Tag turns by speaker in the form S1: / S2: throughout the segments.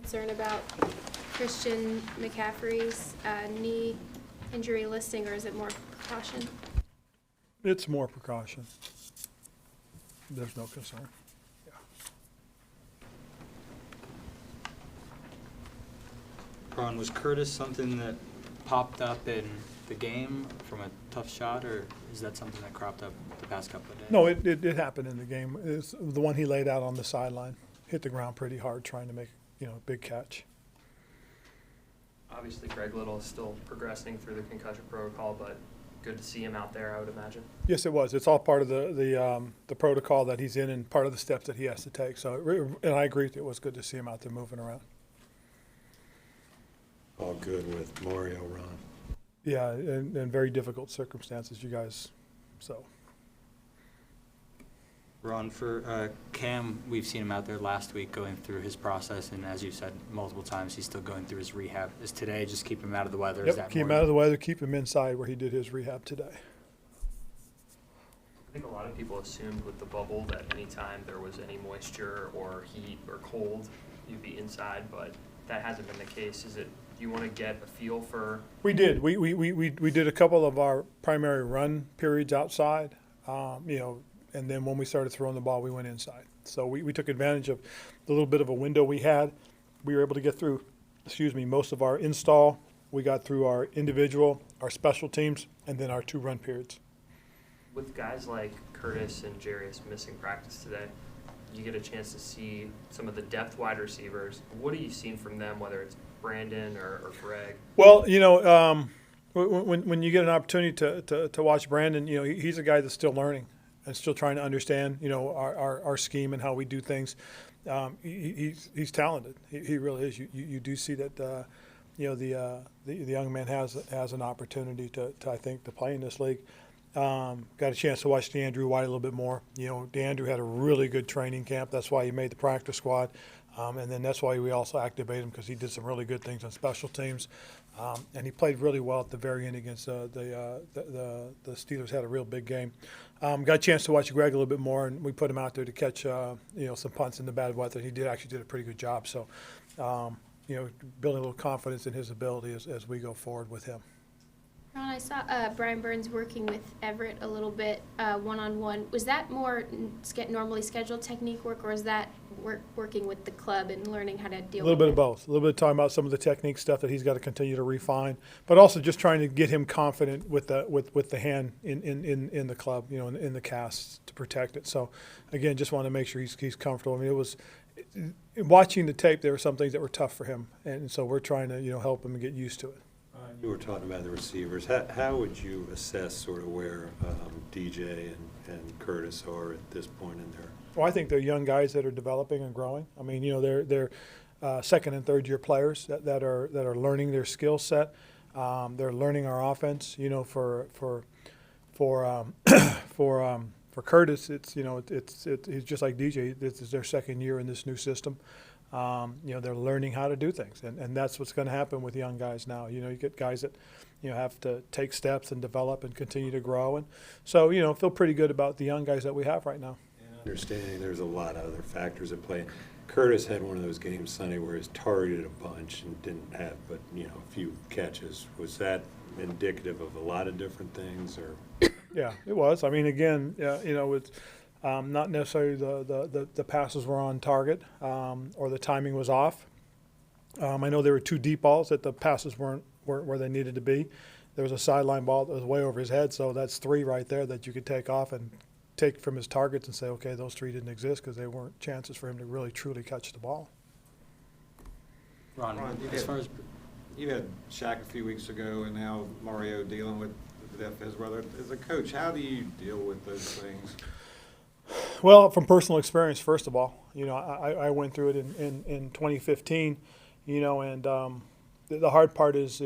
S1: concern about Christian McCaffrey's knee injury listing, or is it more precaution?
S2: It's more precaution. There's no concern. Yeah.
S3: Ron, was Curtis something that popped up in the game from a tough shot, or is that something that cropped up the past couple of days?
S2: No, it happened in the game. It's the one he laid out on the sideline. Hit the ground pretty hard trying to make, a big catch.
S4: Obviously, Greg Little is still progressing through the concussion protocol, but good to see him out there, I would imagine.
S2: Yes, it was. It's all part of the protocol that he's in and part of the steps that he has to take. So, and I agree, it was good to see him out there moving around.
S5: All good with Mario, Ron.
S2: Yeah, in very difficult circumstances, you guys. So.
S3: Ron, for Cam, we've seen him out there last week going through his process, and as you said multiple times, he's still going through his rehab. Is today just keep him out of the weather? Is that
S2: Keep him out of the weather, keep him inside where he did his rehab today.
S4: I think a lot of people assumed with the bubble that anytime there was any moisture or heat or cold, you'd be inside, but that hasn't been the case. Do you want to get a feel for?
S2: We did. We did a couple of our primary run periods outside, and then when we started throwing the ball, we went inside. So we took advantage of the little bit of a window we had. We were able to get through, most of our install. We got through our individual, our special teams, and then our 2 run periods.
S4: With guys like Curtis and Jarius missing practice today, you get a chance to see some of the depth wide receivers. What are you seeing from them, whether it's Brandon or Greg?
S2: Well, when you get an opportunity to watch Brandon, he's a guy that's still learning and still trying to understand, our scheme and how we do things. He's talented. He really is. You do see that, the young man has an opportunity to I think to play in this league. Got a chance to watch DeAndrew White a little bit more. DeAndrew had a really good training camp. That's why he made the practice squad. And then that's why we also activated him, because he did some really good things on special teams. And he played really well at the very end against the Steelers. Had a real big game. Got a chance to watch Greg a little bit more, and we put him out there to catch some punts in the bad weather. He actually did a pretty good job. So, building a little confidence in his ability as we go forward with him.
S1: Ron, I saw Brian Burns working with Everett a little bit one-on-one. Was that more normally scheduled technique work, or is that working with the club and learning how to deal with it?
S2: A little bit of both. A little bit of talking about some of the technique stuff that he's got to continue to refine, but also just trying to get him confident with the hand in the club, in the cast to protect it. So, again, just want to make sure he's comfortable. I mean, it was watching the tape. There were some things that were tough for him, and so we're trying to help him and get used to it.
S5: You were talking about the receivers. How would you assess sort of where DJ and Curtis are at this point in their?
S2: Well, I think they're young guys that are developing and growing. I mean, they're second and third year players that are learning their skill set. They're learning our offense. For Curtis, he's just like DJ. This is their second year in this new system. They're learning how to do things, and that's what's going to happen with young guys now. You get guys that, have to take steps and develop and continue to grow, and so feel pretty good about the young guys that we have right now.
S5: And understanding there's a lot of other factors at play. Curtis had one of those games Sunday where he's targeted a bunch and didn't have but a few catches. Was that indicative of a lot of different things, or?
S2: Yeah, it was. I mean, again, it's. Not necessarily the passes were on target or the timing was off. I know there were 2 deep balls that the passes weren't where they needed to be. There was a sideline ball that was way over his head, so that's 3 right there that you could take off and take from his targets and say, okay, those 3 didn't exist because they weren't chances for him to really truly catch the ball.
S3: Ron,
S6: as far as you had Shaq a few weeks ago, and now Mario dealing with the death of his brother. As a coach, how do you deal with those things?
S2: Well, from personal experience, first of all, I went through it in 2015, and the hard part is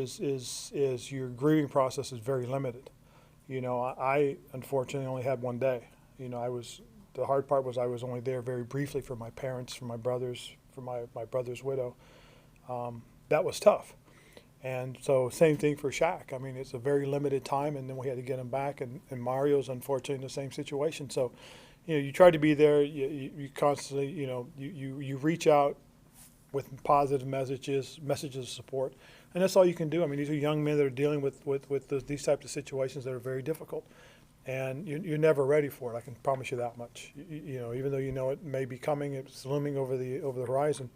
S2: your grieving process is very limited. I unfortunately only had 1 day. The hard part was I was only there very briefly for my parents, for my brothers, for my brother's widow. That was tough. And so same thing for Shaq. I mean, it's a very limited time, and then we had to get him back, and Mario's unfortunately in the same situation. So, you try to be there. You constantly, you reach out with positive messages of support. And that's all you can do. I mean, these are young men that are dealing with these types of situations that are very difficult. And you're never ready for it. I can promise you that much. You know, even though you know it may be coming, it's looming over the horizon,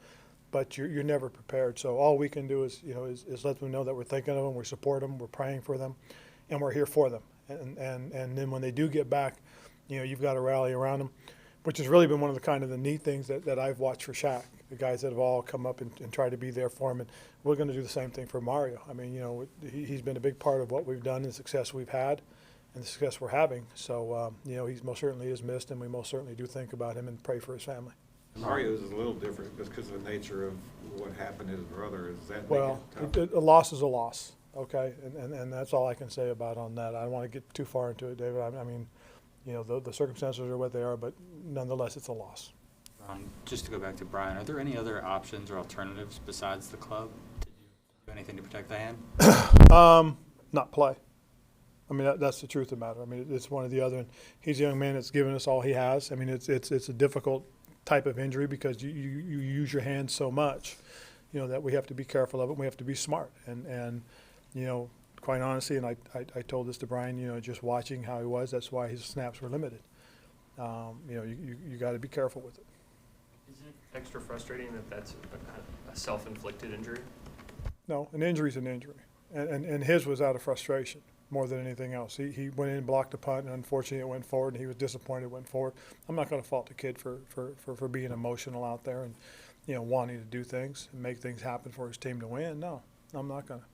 S2: but you're never prepared. So all we can do is, you know, is let them know that we're thinking of them, we support them, we're praying for them, and we're here for them. And then when they do get back, you know, you've got to rally around them, which has really been one of the kind of the neat things that I've watched for Shaq. The guys that have all come up and tried to be there for him, and we're going to do the same thing for Mario. I mean, you know, he's been a big part of what we've done and the success we've had and the success we're having. So, you know, he's most certainly is missed, and we most certainly do think about him and pray for his family.
S6: Mario's is a little different just because of the nature of what happened to his brother. Is that
S2: Well, a loss is a loss, okay? And that's all I can say about on that. I don't want to get too far into it, David. I mean, you know, the circumstances are what they are, but nonetheless, it's a loss.
S3: Just to go back to Brian, are there any other options or alternatives besides the club? Did you do anything to protect the hand?
S2: Not play. I mean, that's the truth of the matter. I mean, it's one or the other. And he's a young man that's given us all he has. I mean, it's a difficult type of injury because you use your hands so much, you know, that we have to be careful of it. We have to be smart. And you know, quite honestly, and I told this to Brian, you know, just watching how he was, that's why his snaps were limited. You know, you got to be careful with it.
S4: Isn't it extra frustrating that that's a self-inflicted injury?
S2: No, an injury is an injury. And his was out of frustration more than anything else. He went in and blocked a punt, and unfortunately it went forward, and he was disappointed it went forward. I'm not going to fault the kid for being emotional out there and, you know, wanting to do things and make things happen for his team to win. No, I'm not going to.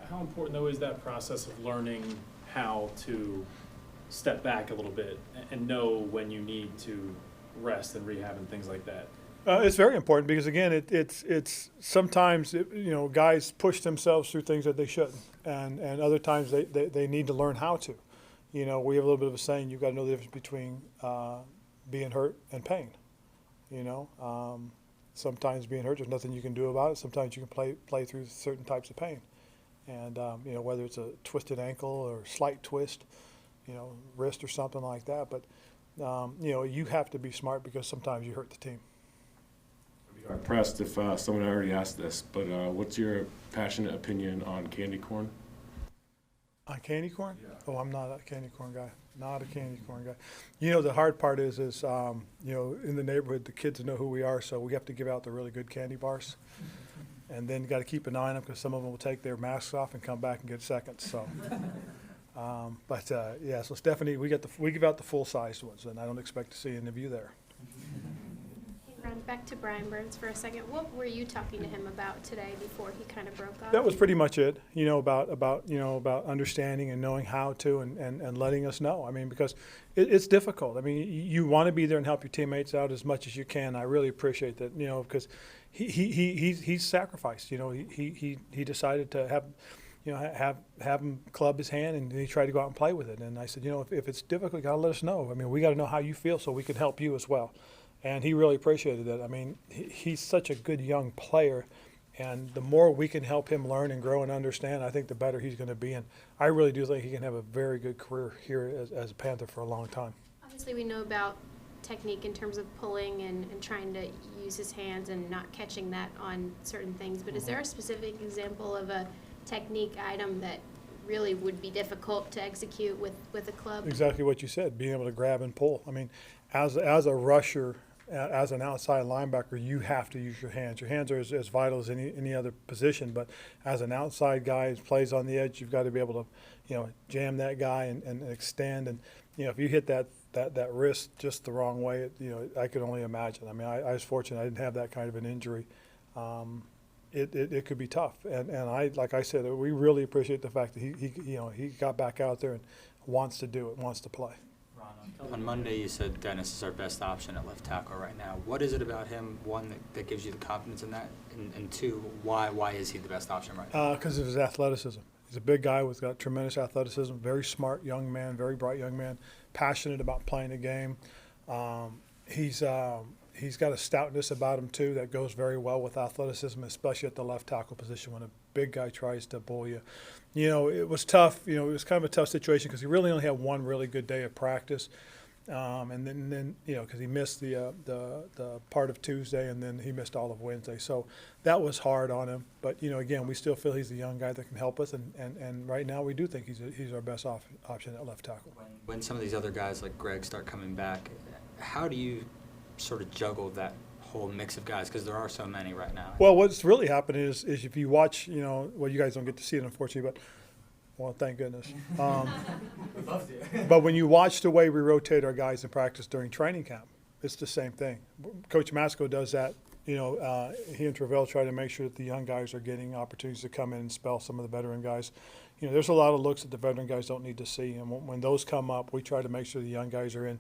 S7: How important, though, is that process of learning how to step back a little bit and know when you need to rest and rehab and things like that?
S2: It's very important because, again, it's sometimes, you know, guys push themselves through things that they shouldn't, and other times they need to learn how to. You know, we have a little bit of a saying, you've got to know the difference between being hurt and pain. You know, sometimes being hurt, there's nothing you can do about it. Sometimes you can play through certain types of pain. And, you know, whether it's a twisted ankle or slight twist, you know, wrist or something like that. But, you know, you have to be smart because sometimes you hurt the team.
S8: I'm impressed if someone already asked this, but what's your passionate opinion on candy corn?
S2: On candy corn?
S8: Yeah.
S2: Oh, I'm not a candy corn guy. Not a candy corn guy. You know, the hard part is you know, in the neighborhood, the kids know who we are, so we have to give out the really good candy bars. And then you got to keep an eye on them because some of them will take their masks off and come back and get seconds. So, yeah. So Stephanie, we give out the full-sized ones, and I don't expect to see any of you there.
S1: Hey, Ron, back to Brian Burns for a second. What were you talking to him about today before he kind of broke off?
S2: That was pretty much it. You know, about understanding and knowing how to and letting us know. I mean, because it's difficult. I mean, you want to be there and help your teammates out as much as you can. I really appreciate that. You know, because he's sacrificed. You know, he decided to have him club his hand, and he tried to go out and play with it. And I said, you know, if it's difficult, you got to let us know. I mean, we got to know how you feel so we can help you as well. And he really appreciated that. I mean, he's such a good young player, and the more we can help him learn and grow and understand, I think the better he's going to be. And I really do think he can have a very good career here as a Panther for a long time.
S1: Obviously, we know about technique in terms of pulling and trying to use his hands and not catching that on certain things. But is there a specific example of a technique item that really would be difficult to execute with a club?
S2: Exactly what you said, being able to grab and pull. I mean, as a rusher, as an outside linebacker, you have to use your hands. Your hands are as vital as any other position, but as an outside guy who plays on the edge, you've got to be able to, you know, jam that guy and extend. And, you know, if you hit that wrist just the wrong way, you know, I could only imagine. I mean, I was fortunate I didn't have that kind of an injury. It could be tough. And like I said, we really appreciate the fact that he got back out there and wants to do it, wants to play.
S3: On Monday, you said Dennis is our best option at left tackle right now. What is it about him, one, that gives you the confidence in that, and two, why is he the best option right now?
S2: Because of his athleticism. He's a big guy with got tremendous athleticism, very smart young man, very bright young man, passionate about playing the game. He's got a stoutness about him, too, that goes very well with athleticism, especially at the left tackle position when a big guy tries to bull you. You know, it was tough. You know, it was kind of a tough situation because he really only had one really good day of practice. And then because he missed the part of Tuesday, and then he missed all of Wednesday. So that was hard on him. But again, we still feel he's the young guy that can help us, and right now we do think he's our best option at left tackle.
S3: When some of these other guys like Greg start coming back, how do you sort of juggle that whole mix of guys, because there are so many right now?
S2: Well, what's really happening is if you watch, well, you guys don't get to see it, unfortunately, but, well, thank goodness. But when you watch the way we rotate our guys in practice during training camp, it's the same thing. Coach Masco does that. He and Travell try to make sure that the young guys are getting opportunities to come in and spell some of the veteran guys. There's a lot of looks that the veteran guys don't need to see, and when those come up, we try to make sure the young guys are in.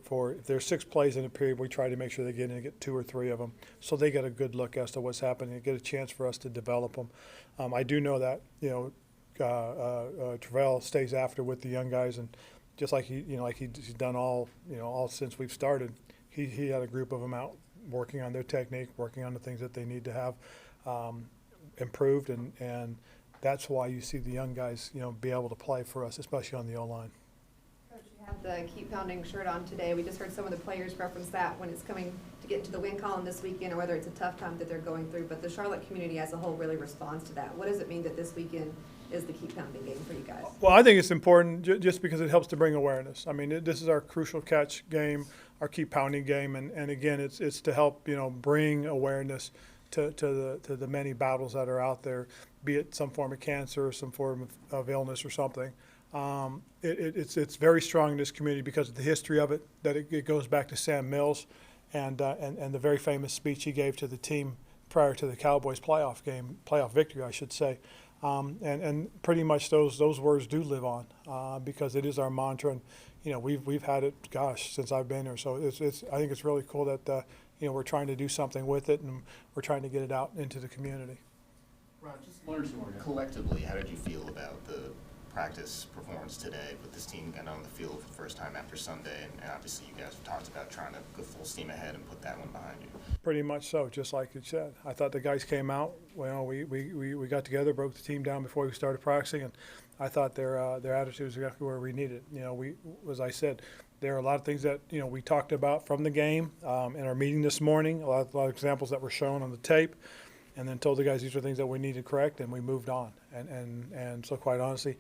S2: For if there's 6 plays in a period, we try to make sure they get in and get 2 or 3 of them, so they get a good look as to what's happening and get a chance for us to develop them. I do know that Travell stays after with the young guys, and just like he's done all since we've started, he had a group of them out working on their technique, working on the things that they need to have improved, and that's why you see the young guys be able to play for us, especially on the O-line.
S9: Coach, you have the Keep Pounding shirt on today. We just heard some of the players reference that when it's coming to get into the win column this weekend, or whether it's a tough time that they're going through, but the Charlotte community as a whole really responds to that. What does it mean that this weekend is the Keep Pounding game for you guys?
S2: Well, I think it's important just because it helps to bring awareness. I mean, this is our crucial catch game, our Keep Pounding game, and again, it's to help bring awareness to the many battles that are out there, be it some form of cancer or some form of illness or something. It's very strong in this community because of the history of it. That it goes back to Sam Mills, and the very famous speech he gave to the team prior to the Cowboys playoff victory, I should say. And pretty much those words do live on because it is our mantra, and we've had it, since I've been here. So I think it's really cool that we're trying to do something with it, and we're trying to get it out into the community.
S7: Ron, just learn some more.
S10: Collectively, how did you feel about the practice performance today with this team getting on the field for the first time after Sunday? And obviously you guys have talked about trying to go full steam ahead and put that one behind you.
S2: Pretty much so, just like you said. I thought the guys came out. We got together, broke the team down before we started practicing, and I thought their attitude was exactly where we needed. As I said, there are a lot of things that we talked about from the game in our meeting this morning. A lot of examples that were shown on the tape, and then told the guys these are things that we need to correct, and we moved on. And so quite honestly,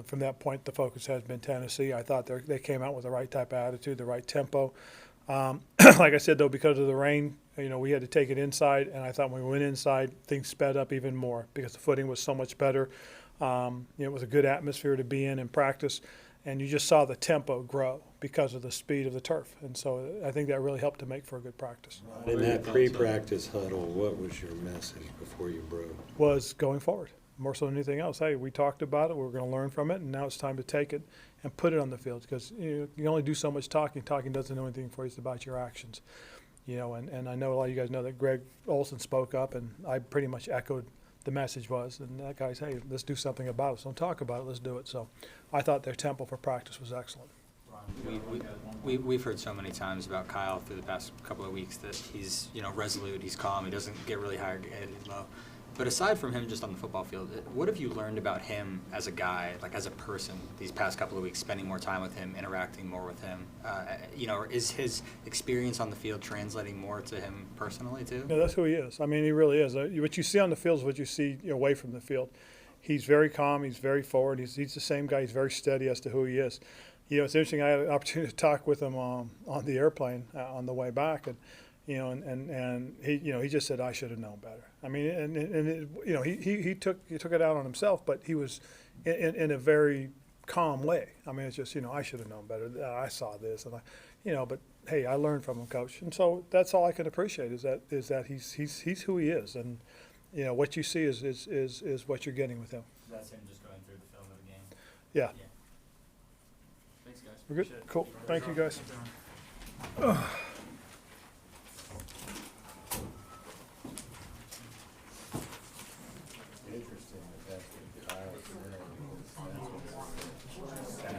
S2: from that point, the focus has been Tennessee. I thought they came out with the right type of attitude, the right tempo. Like I said, though, because of the rain, we had to take it inside, and I thought when we went inside, things sped up even more because the footing was so much better. It was a good atmosphere to be in practice, and you just saw the tempo grow because of the speed of the turf. And so I think that really helped to make for a good practice.
S5: In that pre-practice huddle, what was your message before you broke?
S2: Was going forward, more so than anything else. Hey, we talked about it, we were going to learn from it, and now it's time to take it and put it on the field, because you only do so much talking. Talking doesn't do anything for you. It's about your actions. And I know a lot of you guys know that Greg Olson spoke up, and I pretty much echoed the message was, and that guy's, hey, let's do something about it. Don't talk about it, let's do it. So I thought their tempo for practice was excellent.
S3: We've heard so many times about Kyle through the past couple of weeks that he's resolute, he's calm, he doesn't get really high or get low. But aside from him just on the football field, what have you learned about him as a guy, like as a person, these past couple of weeks, spending more time with him, interacting more with him? Is his experience on the field translating more to him personally too?
S2: No, that's who he is. I mean, he really is. What you see on the field is what you see away from the field. He's very calm. He's very forward. He's the same guy. He's very steady as to who he is. It's interesting. I had an opportunity to talk with him on the airplane on the way back, and he just said, I should have known better. I mean, he took it out on himself, but he was in a very calm way. I mean, it's just, I should have known better. I saw this, and but hey, I learned from him, Coach, and so that's all I can appreciate is that he's who he is, and what you see is what you're getting with him.
S3: That's him just going through the film of the game.
S2: Yeah.
S7: Thanks, guys.
S2: We're good. Cool. Thank you, guys.